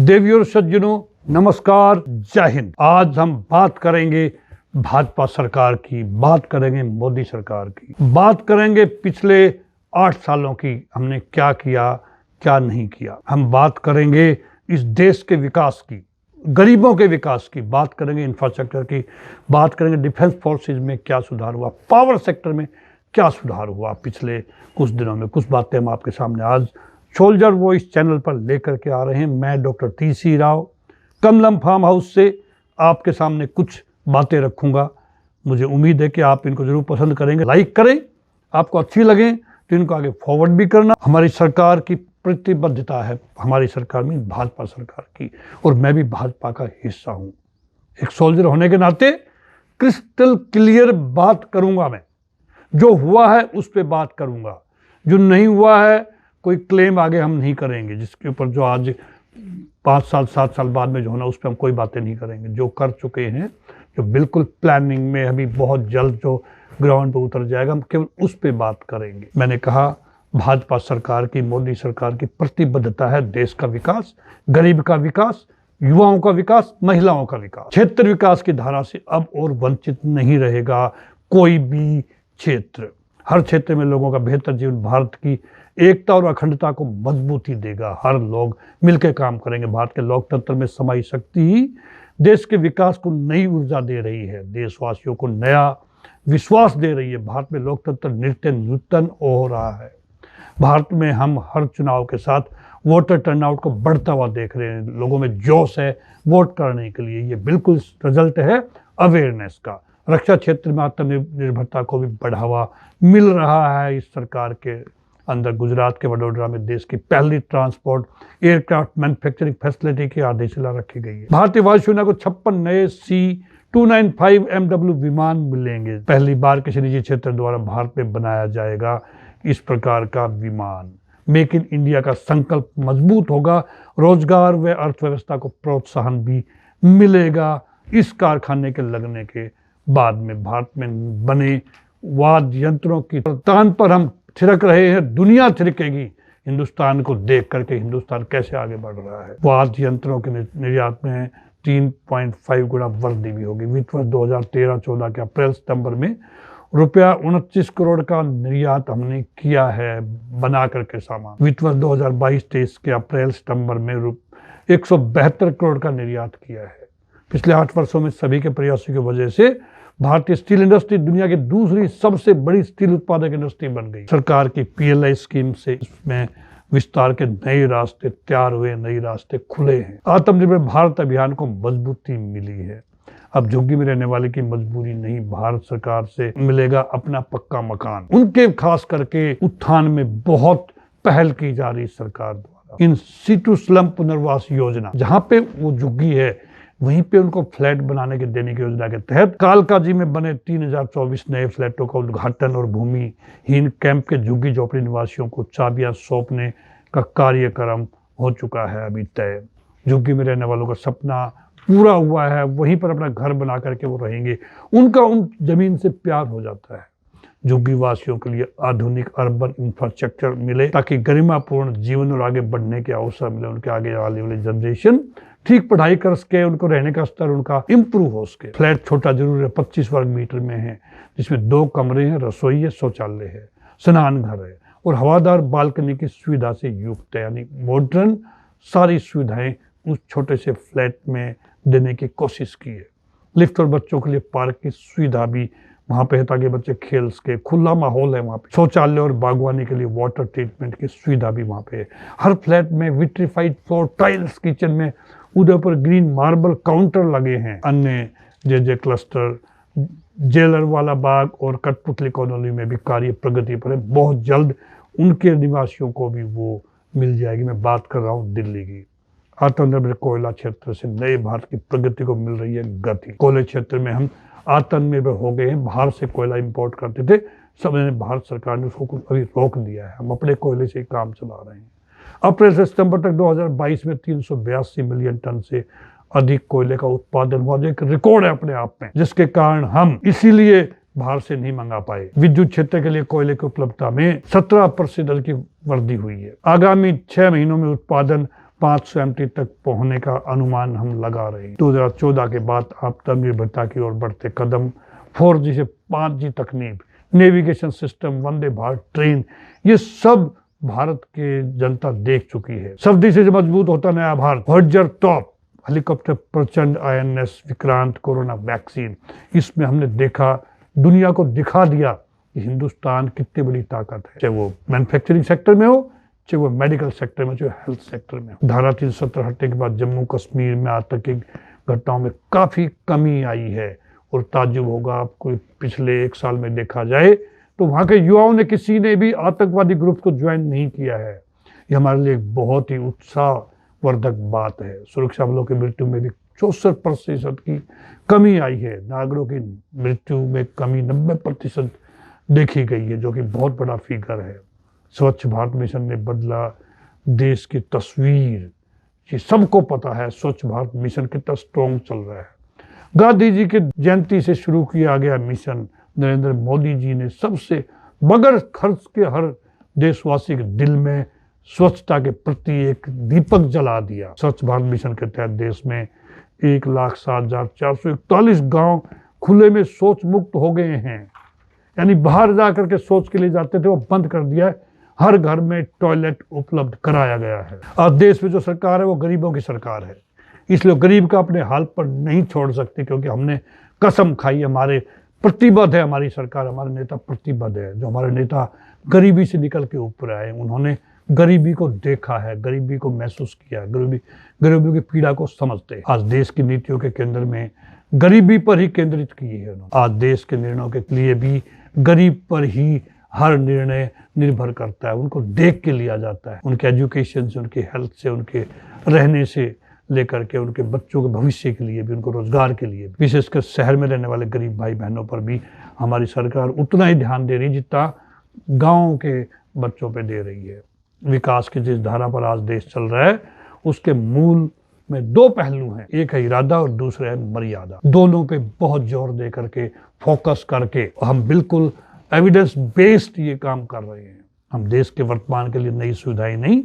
देवियों सज्जनों नमस्कार, जय हिंद। आज हम बात करेंगे भाजपा सरकार की, बात करेंगे मोदी सरकार की, बात करेंगे पिछले 8 सालों की हमने क्या किया क्या नहीं किया। हम बात करेंगे इस देश के विकास की, गरीबों के विकास की, बात करेंगे इंफ्रास्ट्रक्चर की, बात करेंगे डिफेंस फोर्सेज में क्या सुधार हुआ, पावर सेक्टर में क्या सुधार हुआ पिछले कुछ दिनों में। कुछ बातें हम आपके सामने आज सोल्जर वॉइस चैनल पर लेकर के आ रहे हैं। मैं doctor TC. Rao Kamalam farm house से आपके सामने कुछ बातें रखूंगा। मुझे उम्मीद है कि आप इनको जरूर पसंद करेंगे, लाइक करें, आपको अच्छी लगे तो इनको आगे फॉरवर्ड भी करना। हमारी सरकार की प्रतिबद्धता है, हमारी सरकार में भाजपा सरकार की, और मैं भी भाजपा का हिस्सा हूं। एक सोल्जर होने के नाते क्रिस्टल क्लियर बात करूंगा। मैं जो हुआ है उस पर बात करूंगा, जो नहीं हुआ है कोई क्लेम आगे हम नहीं करेंगे, जिसके ऊपर जो आज 5 साल 7 साल बाद में जो होना उस पर हम कोई बातें नहीं करेंगे। जो कर चुके हैं, जो बिल्कुल प्लानिंग में अभी बहुत जल्द जो ग्राउंड पर उतर जाएगा, हम केवल उस पर बात करेंगे। मैंने कहा भाजपा सरकार की, मोदी सरकार की प्रतिबद्धता है देश का विकास, गरीब का विकास, युवाओं का विकास, महिलाओं का विकास। क्षेत्र विकास की धारा से अब और वंचित नहीं रहेगा कोई भी क्षेत्र। हर क्षेत्र में लोगों का बेहतर जीवन भारत की एकता और अखंडता को मजबूती देगा। हर लोग मिलकर काम करेंगे। भारत के लोकतंत्र में समाई शक्ति ही देश के विकास को नई ऊर्जा दे रही है, देशवासियों को नया विश्वास दे रही है। भारत में लोकतंत्र नित्य नूतन हो रहा है। भारत में हम हर चुनाव के साथ वोटर टर्नआउट को बढ़ता हुआ देख रहे हैं। लोगों में जोश है वोट करने के लिए। ये बिल्कुल रिजल्ट है अवेयरनेस का। रक्षा क्षेत्र में आत्मनिर्भरता को भी बढ़ावा मिल रहा है इस सरकार के अंदर। गुजरात के वडोदरा में देश की पहली ट्रांसपोर्ट एयरक्राफ्ट मैन्युफैक्चरिंग फैसिलिटी की आधारशिला रखी गई है। भारतीय वायुसेना को 56 नए C-295 MW विमान मिलेंगे। पहली बार किसी निजी क्षेत्र द्वारा भारत में बनाया जाएगा इस प्रकार का विमान। मेक इन इंडिया का संकल्प मजबूत होगा। रोजगार व अर्थव्यवस्था को प्रोत्साहन भी मिलेगा। इस कारखाने के लगने के बाद में भारत में बने वाद्य यंत्रों की तान पर हम थिरक रहे हैं। दुनिया थिरकेगी हिंदुस्तान को देख करके, हिंदुस्तान कैसे आगे बढ़ रहा है। वाद्य यंत्रों के निर्यात में 3.5 गुना वृद्धि भी होगी। वित्त वर्ष 2013-14 के अप्रैल सितंबर में रुपया 29 करोड़ का निर्यात हमने किया है बना करके सामान। वित्त वर्ष 2022-23 के अप्रैल सितंबर में 172 करोड़ का निर्यात किया है। पिछले 8 वर्षों में सभी के प्रयासों की वजह से भारतीय स्टील इंडस्ट्री दुनिया की दूसरी सबसे बड़ी स्टील उत्पादक इंडस्ट्री बन गई। सरकार की PLI स्कीम से इसमें विस्तार के नए रास्ते तैयार हुए, नए रास्ते खुले हैं। आत्मनिर्भर भारत अभियान को मजबूती मिली है। अब झुग्गी में रहने वाले की मजबूरी नहीं, भारत सरकार से मिलेगा अपना पक्का मकान। उनके खास करके उत्थान में बहुत पहल की जा रही सरकार द्वारा। इन सिटू स्लम पुनर्वास योजना, जहाँ पे वो झुग्गी है वहीं पे उनको फ्लैट बनाने के देने की योजना के तहत कालकाजी में बने 3024 नए फ्लैटों का उद्घाटन और भूमिहीन कैंप के झुग्गी झोपड़ी निवासियों को चाबियां सौंपने का कार्यक्रम हो चुका है अभी तय। झुग्गी में रहने वालों का सपना पूरा हुआ है, वहीं पर अपना घर बना करके वो रहेंगे। उनका उन जमीन से प्यार हो जाता है। झुग्गी वासियों के लिए आधुनिक अर्बन इंफ्रास्ट्रक्चर मिले ताकि गरिमापूर्ण जीवन और आगे बढ़ने के अवसर मिले। उनके आगे आने वाली जनरेशन ठीक पढ़ाई कर सके, उनको रहने का स्तर उनका इम्प्रूव हो सके। फ्लैट छोटा जरूर है, 25 वर्ग मीटर में है, जिसमें 2 कमरे हैं, रसोई है, शौचालय है, स्नान घर है और हवादार बालकनी की सुविधा से युक्त है। यानी मॉडर्न सारी सुविधाएं उस छोटे से फ्लैट में देने की कोशिश की है। लिफ्ट और बच्चों के लिए पार्क की सुविधा भी वहाँ पे है ताकि बच्चे खेल सके। खुला माहौल है वहाँ पे। शौचालय और बागवानी के लिए वाटर ट्रीटमेंट की सुविधा भी वहाँ पे है। हर फ्लैट में विट्रीफाइड फ्लोर टाइल्स, किचन में उदयपुर ग्रीन मार्बल काउंटर लगे हैं। अन्य जे क्लस्टर, जेलर वाला बाग और कठपुतली कॉलोनी में भी कार्य प्रगति पर है। बहुत जल्द उनके निवासियों को भी वो मिल जाएगी। मैं बात कर रहा हूँ दिल्ली की। आत्मनिर्भर कोयला क्षेत्र से नए भारत की प्रगति को मिल रही है गति। कोयले क्षेत्र में हम आत्मनिर्भर हो गए हैं। बाहर से कोयला इंपोर्ट करते थे, सब भारत सरकार ने उसको अभी रोक दिया है। हम अपने कोयले से काम चला रहे हैं। अप्रैल से सितंबर तक 2022 में 382 मिलियन टन से अधिक कोयले का उत्पादन हुआ, जो एक रिकॉर्ड है अपने आप में, जिसके कारण हम इसीलिए बाहर से नहीं मंगा पाए। विद्युत क्षेत्र के लिए कोयले की उपलब्धता में 17% की वृद्धि हुई है। आगामी 6 महीनों में उत्पादन 500 MT तक पहुंचने का अनुमान हम लगा रहे हैं। 2014 के बाद आत्मनिर्भरता की ओर बढ़ते कदम, 4G से 5G तकनीक, navigation system, Vande Bharat train, ये सब भारत के जनता देख चुकी है। सर्दी से जो मजबूत होता नया भारत, वर्जर टॉप, हेलीकॉप्टर प्रचंड, INS विक्रांत, कोरोना वैक्सीन, इसमें हमने देखा, दुनिया को दिखा दिया कि हिंदुस्तान कितनी बड़ी ताकत है, चाहे वो मैन्युफैक्चरिंग सेक्टर में हो, चाहे वो मेडिकल सेक्टर में, चाहे हेल्थ सेक्टर में हो। धारा 370 हटने के बाद जम्मू कश्मीर में आतंकी घटनाओं में काफी कमी आई है। और ताज्जुब होगा आपको, पिछले 1 साल में देखा जाए तो वहां के युवाओं ने किसी ने भी आतंकवादी ग्रुप को ज्वाइन नहीं किया है। ये हमारे लिए एक बहुत ही उत्साहवर्धक बात है। सुरक्षा बलों की मृत्यु में भी 64% की कमी आई है। नागरिकों की मृत्यु में कमी 90% देखी गई है, जो कि बहुत बड़ा फिगर है। स्वच्छ भारत मिशन ने बदला देश की तस्वीर। ये सबको पता है स्वच्छ भारत मिशन कितना स्ट्रॉन्ग चल रहा है। गांधी जी के जयंती से शुरू किया गया मिशन, नरेंद्र मोदी जी ने सबसे बगैर खर्च के हर देशवासी के दिल में स्वच्छता के प्रति एक दीपक जला दिया। स्वच्छ भारत मिशन के तहत देश में 1,07,441 गांव खुले में शौच मुक्त हो गए हैं। यानी बाहर जाकर के शौच के लिए जाते थे, वो बंद कर दिया है। हर घर में टॉयलेट उपलब्ध कराया गया है। आज देश में जो सरकार है वो गरीबों की सरकार है, इसलिए गरीब का अपने हाल पर नहीं छोड़ सकते, क्योंकि हमने कसम खाई, हमारे प्रतिबद्ध है, हमारी सरकार, हमारे नेता प्रतिबद्ध है। जो हमारे नेता गरीबी से निकल के ऊपर आए, उन्होंने गरीबी को देखा है, गरीबी को महसूस किया, गरीबी की पीड़ा को समझते हैं। आज देश की नीतियों के केंद्र में गरीबी पर ही केंद्रित की है उन्होंने। आज देश के निर्णयों के लिए भी गरीब पर ही हर निर्णय निर्भर करता है, उनको देख के लिया जाता है। उनके एजुकेशन से, उनके हेल्थ से, उनके रहने से लेकर के उनके बच्चों के भविष्य के लिए भी, उनको रोजगार के लिए, विशेषकर शहर में रहने वाले गरीब भाई बहनों पर भी हमारी सरकार उतना ही ध्यान दे रही है जितना गाँव के बच्चों पे दे रही है। विकास की जिस धारा पर आज देश चल रहा है, उसके मूल में 2 पहलू हैं, एक है इरादा और दूसरा है मर्यादा। दोनों पे बहुत जोर दे करके, फोकस करके हम बिल्कुल एविडेंस बेस्ड ये काम कर रहे हैं। हम देश के वर्तमान के लिए नई सुविधाएं नहीं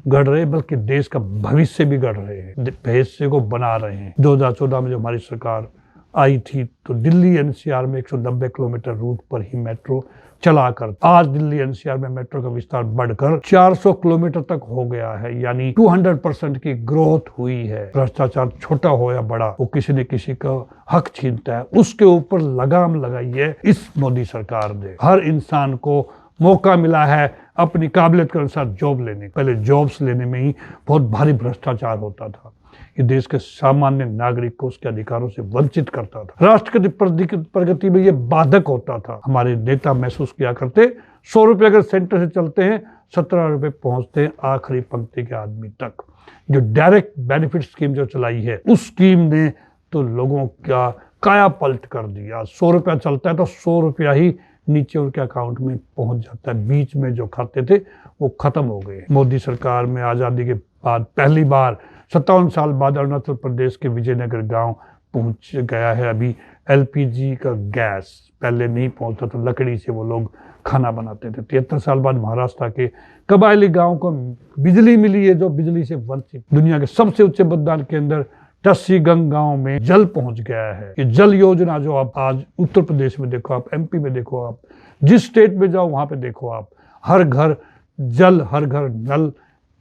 गढ़ रहे, बल्कि देश का भविष्य भी गढ़ रहे हैं, भविष्य को बना रहे हैं। 2014 में जब हमारी सरकार आई थी तो दिल्ली NCR में 190 किलोमीटर रूट पर ही मेट्रो चला कर, आज दिल्ली NCR में मेट्रो का विस्तार बढ़कर 400 किलोमीटर तक हो गया है। यानी 200% की ग्रोथ हुई है। भ्रष्टाचार छोटा हो या बड़ा, वो किसी न किसी का हक छीनता है, उसके ऊपर लगाम लगाई है इस मोदी सरकार ने। हर इंसान को मौका मिला है अपनी काबिलियत के अनुसार जॉब लेने। पहले जॉब्स लेने में ही बहुत भारी भ्रष्टाचार होता था। ये देश के सामान्य नागरिक को उसके अधिकारों से वंचित करता था। राष्ट्र की प्रगति में ये बाधक होता था। हमारे नेता महसूस किया करते, 100 रुपये अगर सेंटर से चलते हैं, 17 रुपये पहुंचते हैं आखिरी पंक्ति के आदमी तक। जो डायरेक्ट बेनिफिट स्कीम जो चलाई है, उस स्कीम ने तो लोगों का काया पलट कर दिया। 100 रुपया चलता है तो 100 रुपया ही नीचे उनके अकाउंट में पहुंच जाता है। बीच में जो खाते थे वो खत्म हो गए। मोदी सरकार में आज़ादी के बाद पहली बार 57 साल बाद अरुणाचल प्रदेश के विजयनगर गांव पहुंच गया है अभी LPG का गैस। पहले नहीं पहुंचता था, लकड़ी से वो लोग खाना बनाते थे। 73 साल बाद महाराष्ट्र के कबायली गांव को बिजली मिली है, जो बिजली से वंचित। दुनिया के सबसे ऊंचे मतदान केंद्र टस्सीगंग गांव में जल पहुंच गया है। ये जल योजना जो आप आज उत्तर प्रदेश में देखो, आप MP में देखो, आप जिस स्टेट में जाओ वहां पे देखो, आप हर घर जल, हर घर नल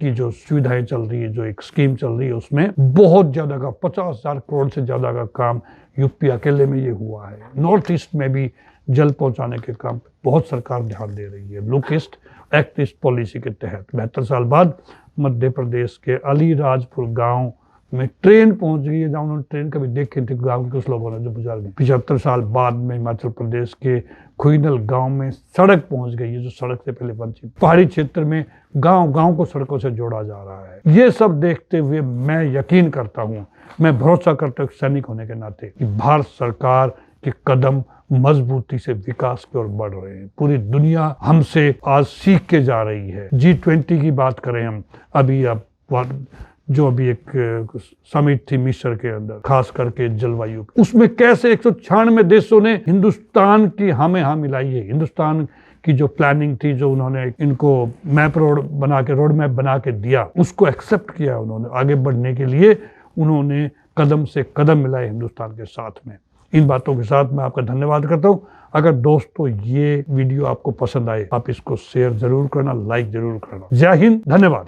की जो सुविधाएं चल रही है, जो एक स्कीम चल रही है, उसमें बहुत ज्यादा का 50,000 करोड़ से ज्यादा का काम UP अकेले में ये हुआ है। नॉर्थ ईस्ट में भी जल पहुंचाने के काम बहुत सरकार ध्यान दे रही है। Look east act east policy के तहत 72 साल बाद मध्य प्रदेश के अलीराजपुर गांव में ट्रेन पहुंच गई है, जहां उन्होंने ट्रेन कभी देखी थी गांव के कुछ लोगों ने, जो बुजुर्ग। 75 साल बाद में हिमाचल प्रदेश के खुईनल गांव में सड़क पहुंच गई है, जो सड़क से पहले वंचित। पहाड़ी क्षेत्र में गांव को सड़कों से जोड़ा जा रहा है। ये सब देखते हुए मैं यकीन करता हूँ, मैं भरोसा करता हूँ सैनिक होने के नाते, कि भारत सरकार के कदम मजबूती से विकास की ओर बढ़ रहे हैं। पूरी दुनिया हमसे आज सीख के जा रही है। G20 की बात करें हम, अभी जो अभी एक समिट थी मिस्र के अंदर, खास करके जलवायु, उसमें कैसे 196 देशों ने हिंदुस्तान की हाँ में हाँ मिलाई है। हिंदुस्तान की जो प्लानिंग थी, जो उन्होंने इनको रोड मैप बना के दिया, उसको एक्सेप्ट किया उन्होंने। आगे बढ़ने के लिए उन्होंने कदम से कदम मिलाए हिंदुस्तान के साथ में। इन बातों के साथ मैं आपका धन्यवाद करता हूं। अगर दोस्तों ये वीडियो आपको पसंद आए, आप इसको शेयर जरूर करना, लाइक जरूर करना। जय हिंद, धन्यवाद।